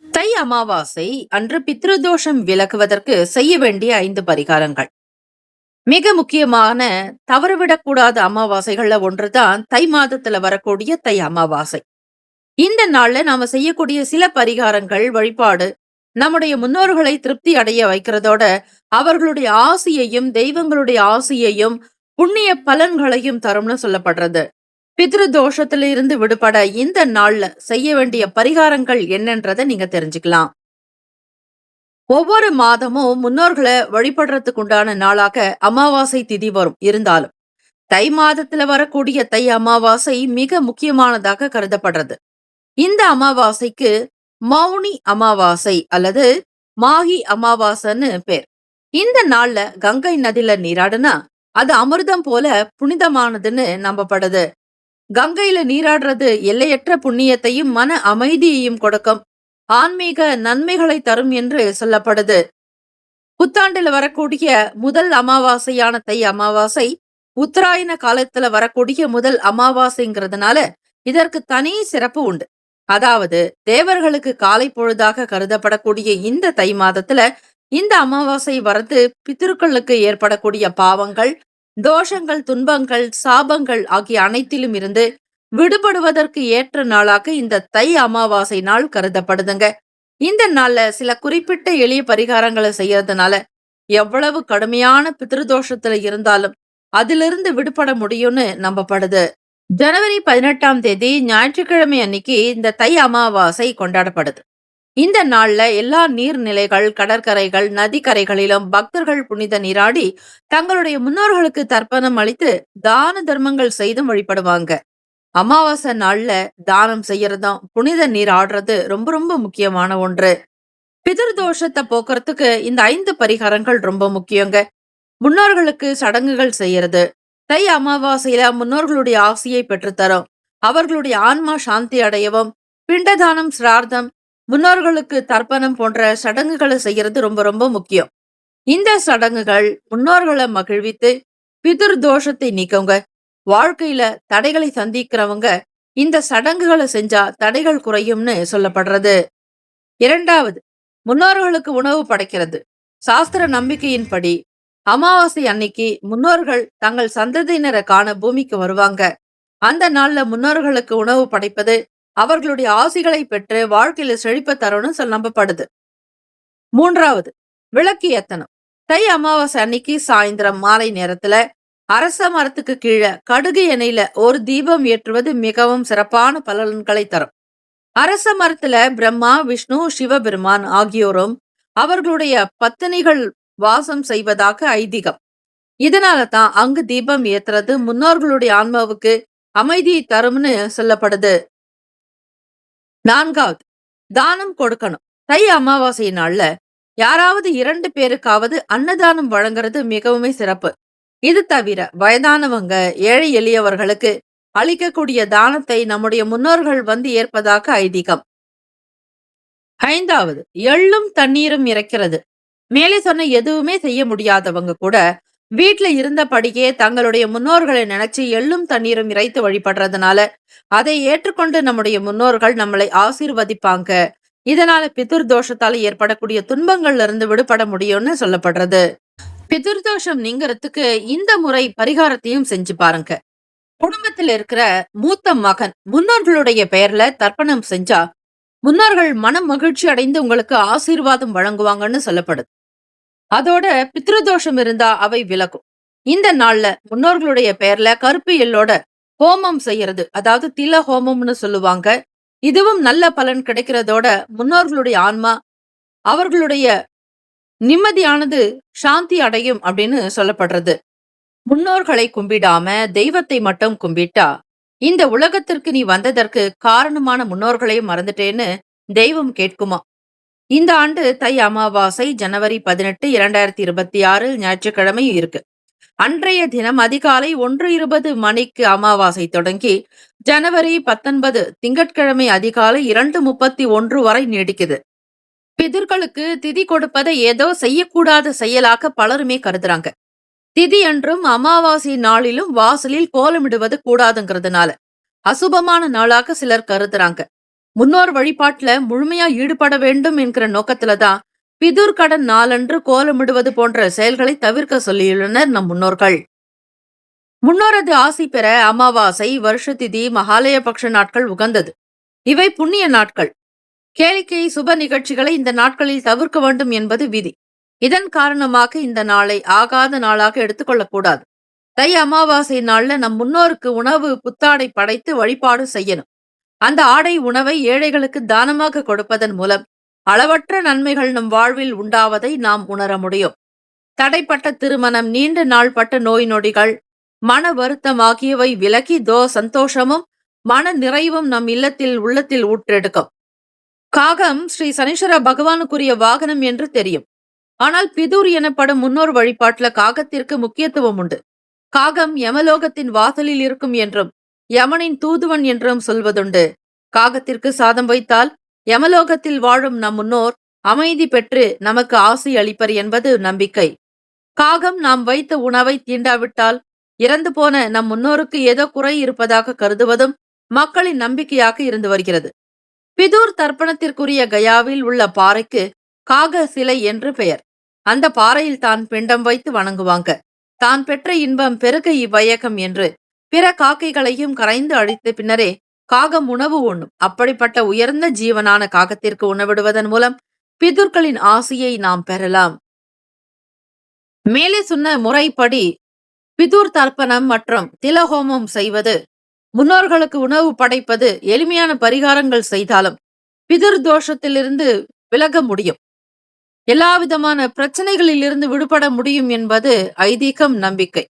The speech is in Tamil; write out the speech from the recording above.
தை அமாவாசை அன்று பித்ருதோஷம் விலகுவதற்கு செய்ய வேண்டிய 5 பரிகாரங்கள். மிக முக்கியமான தவறவிடக்கூடாத அமாவாசைகள்ல ஒன்றுதான் தை மாதத்துல வரக்கூடிய தை அமாவாசை. இந்த நாள்ல நாம செய்யக்கூடிய சில பரிகாரங்கள், வழிபாடு நம்முடைய முன்னோர்களை திருப்தி அடைய வைக்கிறதோட, அவர்களுடைய ஆசியையும், தெய்வங்களுடைய ஆசியையும், புண்ணிய பலன்களையும் தரும்னு சொல்லப்படுறது. பித்ரு தோஷத்திலிருந்து விடுபட இந்த நாள்ல செய்ய வேண்டிய பரிகாரங்கள் என்னன்றத நீங்க தெரிஞ்சுக்கலாம். ஒவ்வொரு மாதமும் முன்னோர்களை வழிபடுறதுக்கு உண்டான நாளாக அமாவாசை திதி வரும். இருந்தாலும் தை மாதத்துல வரக்கூடிய தை அமாவாசை மிக முக்கியமானதாக கருதப்படுறது. இந்த அமாவாசைக்கு மௌனி அமாவாசை அல்லது மாகி அமாவாசைன்னு பேர். இந்த நாள்ல கங்கை நதியில நீராடுனா அது அமிர்தம் போல புனிதமானதுன்னு நம்பப்படுது. கங்கையில நீராடுறது எல்லையற்ற புண்ணியத்தையும் மன அமைதியையும் கொடுக்கும். ஆன்மீக நன்மைகளை தரும் என்று சொல்லப்படுது. புத்தாண்டுல வரக்கூடிய முதல் அமாவாசையான தை அமாவாசை உத்தராயண காலத்துல வரக்கூடிய முதல் அமாவாசைங்கிறதுனால இதற்கு தனி சிறப்பு உண்டு. அதாவது தேவர்களுக்கு காலை பொழுதாக கருதப்படக்கூடிய இந்த தை மாதத்துல இந்த அமாவாசை வரது பித்திருக்களுக்கு ஏற்படக்கூடிய பாவங்கள், தோஷங்கள், துன்பங்கள், சாபங்கள் ஆகிய அனைத்திலும் இருந்து விடுபடுவதற்கு ஏற்ற நாளாக இந்த தை அமாவாசை நாள் கருதப்படுதுங்க. இந்த நாள்ல சில குறிப்பிட்ட எளிய பரிகாரங்களை செய்யறதுனால எவ்வளவு கடுமையான பித்ருதோஷத்துல இருந்தாலும் அதிலிருந்து விடுபட முடியும்னு நம்பப்படுது. ஜனவரி 18ஆம் தேதி ஞாயிற்றுக்கிழமை அன்னைக்கு இந்த தை அமாவாசை கொண்டாடப்படுது. இந்த நாள்ல எல்லா நீர்நிலைகள், கடற்கரைகள், நதிக்கரைகளிலும் பக்தர்கள் புனித நீராடி தங்களுடைய முன்னோர்களுக்கு தர்ப்பணம் அளித்து தான தர்மங்கள் செய்தும் வழிபடுவாங்க. அமாவாசை நாள்ல தானம் செய்யறதும் புனித நீர் ஆடுறது ரொம்ப ரொம்ப முக்கியமான ஒன்று. பிதிர்தோஷத்தை போக்குறதுக்கு இந்த 5 பரிகாரங்கள் ரொம்ப முக்கியங்க. முன்னோர்களுக்கு சடங்குகள் செய்யறது தை அமாவாசையில முன்னோர்களுடைய ஆசையை பெற்றுத்தரும். அவர்களுடைய ஆன்மா சாந்தி அடையவும் பிண்டதானம், சிரார்த்தம், முன்னோர்களுக்கு தர்ப்பணம் போன்ற சடங்குகளை செய்யறது ரொம்ப ரொம்ப முக்கியம். இந்த சடங்குகள் முன்னோர்களை மகிழ்வித்து பிதிர் தோஷத்தை நீக்குங்க. வாழ்க்கையில தடைகளை சந்திக்கிறவங்க இந்த சடங்குகளை செஞ்சா தடைகள் குறையும்னு சொல்லப்படுறது. இரண்டாவது, முன்னோர்களுக்கு உணவு படைக்கிறது. சாஸ்திர நம்பிக்கையின்படி அமாவாசை அன்னைக்கு முன்னோர்கள் தங்கள் சந்ததியினரை காண பூமிக்கு வருவாங்க. அந்த நாள்ல முன்னோர்களுக்கு உணவு படைப்பது அவர்களுடைய ஆசிகளை பெற்று வாழ்க்கையில செழிப்ப தரும்னு நம்பப்படுது. மூன்றாவது, விளக்கு ஏத்தனம். தை அமாவாசை அன்னைக்கு சாயந்தரம் மாலை நேரத்துல அரச மரத்துக்கு கீழே கடுகு எண்ணெயில ஒரு தீபம் ஏற்றுவது மிகவும் சிறப்பான பலன்களை தரும். அரச மரத்துல பிரம்மா, விஷ்ணு, சிவபெருமான் ஆகியோரும் அவர்களுடைய பத்தினிகள் வாசம் செய்வதாக ஐதீகம். இதனால தான் அங்கு தீபம் ஏத்துறது முன்னோர்களுடைய ஆன்மாவுக்கு அமைதியை தரும்னு சொல்லப்படுது. நான்காவது, தானம் கொடுக்கணும். தை அமாவாசை நாள்ல யாராவது 2 பேருக்காவது அன்னதானம் வழங்குறது மிகவும் சிறப்பு. இது தவிர வயதானவங்க, ஏழை எளியவர்களுக்கு அளிக்கக்கூடிய தானத்தை நம்முடைய முன்னோர்கள் வந்து ஏற்பதாக ஐதீகம். ஐந்தாவது, எள்ளும் தண்ணீரும் இறைக்கிறது. மேலே சொன்ன எதுவுமே செய்ய முடியாதவங்க கூட வீட்ல இருந்தபடியே தங்களுடைய முன்னோர்களை நினைச்சு எள்ளும் தண்ணீரும் இறைத்து வழிபடுறதுனால அதை ஏற்றுக்கொண்டு நம்முடைய முன்னோர்கள் நம்மளை ஆசீர்வதிப்பாங்க. இதனால பிதுர் தோஷத்தால ஏற்படக்கூடிய துன்பங்கள்ல இருந்து விடுபட முடியும்னு சொல்லப்படுறது. பிதுர் தோஷம் நீங்கிறதுக்கு இந்த முறை பரிகாரத்தையும் செஞ்சு பாருங்க. குடும்பத்தில் இருக்கிற மூத்த மகன் முன்னோர்களுடைய பெயர்ல தர்ப்பணம் செஞ்சா முன்னோர்கள் மனம் மகிழ்ச்சி அடைந்து உங்களுக்கு ஆசீர்வாதம் வழங்குவாங்கன்னு சொல்லப்படுது. அதோட பித்ருதோஷம் இருந்தா அவை விலகும். இந்த நாள்ல முன்னோர்களுடைய பெயர்ல கருப்பு எள்ளோட ஹோமம் செய்யறது, அதாவது தில ஹோமம்னு சொல்லுவாங்க. இதுவும் நல்ல பலன் கிடைக்கிறதோட முன்னோர்களுடைய ஆன்மா அவர்களுடைய நிம்மதியானது சாந்தி அடையும் அப்படின்னு சொல்லப்படுறது. முன்னோர்களை கும்பிடாம தெய்வத்தை மட்டும் கும்பிட்டா இந்த உலகத்திற்கு நீ வந்ததற்கு காரணமான முன்னோர்களையும் மறந்துட்டேன்னு தெய்வம் கேட்குமா? இந்த ஆண்டு தை அமாவாசை ஜனவரி 18, 2026 ஞாயிற்றுக்கிழமை இருக்கு. அன்றைய தினம் அதிகாலை 1:20 மணிக்கு அமாவாசை தொடங்கி ஜனவரி 19 திங்கட்கிழமை அதிகாலை 2:31 வரை நீடிக்குது. பிதர்களுக்கு திதி கொடுப்பதை ஏதோ செய்யக்கூடாத செயலாக பலருமே கருதுறாங்க. திதி அன்றும் அமாவாசை நாளிலும் வாசலில் கோலமிடுவது கூடாதுங்கிறதுனால அசுபமான நாளாக சிலர் கருதுறாங்க. முன்னோர் வழிபாட்டுல முழுமையா ஈடுபட வேண்டும் என்கிற நோக்கத்துல தான் பிதுர் கடன் நாளன்று கோலமிடுவது போன்ற செயல்களை தவிர்க்க சொல்லியுள்ளனர் நம் முன்னோர்கள். முன்னோரது ஆசி பெற அமாவாசை, வருஷதிதி, மகாலய பக்ஷ நாட்கள் உகந்தது. இவை புண்ணிய நாட்கள். கேளிக்கை, சுப நிகழ்ச்சிகளை இந்த நாட்களில் தவிர்க்க வேண்டும் என்பது விதி. இதன் காரணமாக இந்த நாளை ஆகாத நாளாக எடுத்துக்கொள்ளக்கூடாது. தை அமாவாசை நாள்ல நம் முன்னோருக்கு உணவு புத்தாடை படைத்து வழிபாடு செய்யணும். அந்த ஆடை உணவை ஏழைகளுக்கு தானமாக கொடுப்பதன் மூலம் அளவற்ற நன்மைகள் நம் வாழ்வில் உண்டாவதை நாம் உணர முடியும். தடைப்பட்ட திருமணம், நீண்ட நாள் பட்ட நோய் நொடிகள், மன வருத்தம் ஆகியவை விலகி சந்தோஷமும் மன நிறைவும் நம் இல்லத்தில் உள்ளத்தில் ஊற்றெடுக்கும். காகம் ஸ்ரீ சனீஸ்வர பகவானுக்குரிய வாகனம் என்று தெரியும். ஆனால் பிதுர் எனப்படும் முன்னோர் வழிபாட்டுல காகத்திற்கு முக்கியத்துவம் உண்டு. காகம் யமலோகத்தின் வாசலில் இருக்கும் என்றும் யமனின் தூதுவன் என்றும் சொல்வதுண்டு. காகத்திற்கு சாதம் வைத்தால் யமலோகத்தில் வாழும் நம் முன்னோர் அமைதி பெற்று நமக்கு ஆசி அளிப்பர் என்பது நம்பிக்கை. காகம் நாம் வைத்த உணவை தீண்டாவிட்டால் இறந்து போன நம் முன்னோருக்கு ஏதோ குறை இருப்பதாக கருதுவதும் மக்களின் நம்பிக்கையாக இருந்து வருகிறது. பிதுர் தர்ப்பணத்திற்குரிய கயாவில் உள்ள பாறைக்கு காக சிலை என்று பெயர். அந்த பாறையில் தான் பிண்டம் வைத்து வணங்குவாங்க. தான் பெற்ற இன்பம் பெருக இவ்வையகம் என்று பிற காக்கைகளையும் கரைந்து அழித்த பின்னரே காகம் உணவு உண்ணும். அப்படிப்பட்ட உயர்ந்த ஜீவனான காகத்திற்கு உணவிடுவதன் மூலம் பிதுர்களின் ஆசியை நாம் பெறலாம். மேலே சொன்ன முறைப்படி பிதுர் தர்ப்பணம் மற்றும் திலஹோமம் செய்வது, முன்னோர்களுக்கு உணவு படைப்பது, எளிமையான பரிகாரங்கள் செய்தாலும் பிதுர் தோஷத்திலிருந்து விலக முடியும். எல்லாவிதமான பிரச்சனைகளில் இருந்து விடுபட முடியும் என்பது ஐதீகம், நம்பிக்கை.